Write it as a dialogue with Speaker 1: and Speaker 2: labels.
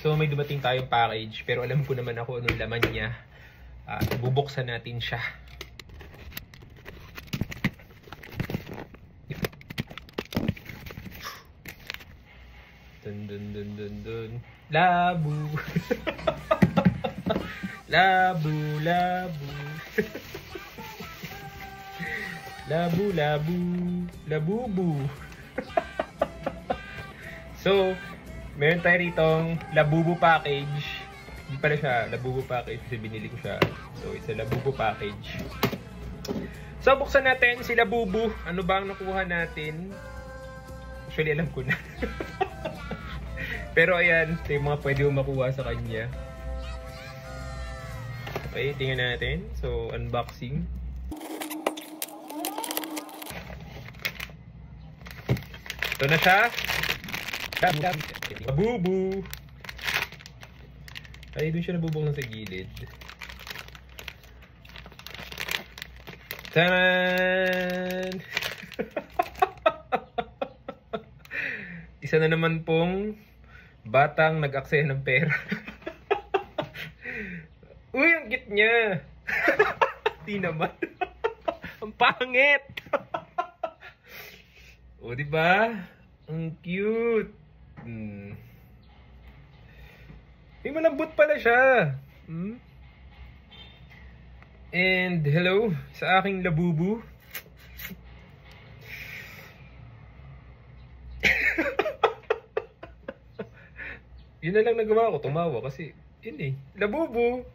Speaker 1: So may dumating tayong package pero alam ko naman ako anong laman niya. Bubuksan natin siya. Dun dun dun dun dun. Labu. Labu, labu. Labu, labu. Labubu. So, meron tayo ritong Labubu package. Hindi pala siya Labubu package kasi binili ko siya. So, it's a Labubu package. So, buksan natin si Labubu. Ano ba ang nakuha natin? Actually, alam ko na. Pero ayan, ito yung mga pwede mo makuha sa kanya. Okay, tingnan natin. So, unboxing. Ito na siya. Labubu. Ay, doon siya nabubuksan sa gilid. Taran! Isa na naman pong batang nag-aksaya ng pera. Uy, ang cute niya. Di naman. Ang pangit. O, diba? Ang cute. May malambot pala siya. And hello sa aking Labubu. Yun na lang nagawa ko, tumawa kasi yun eh, Labubu.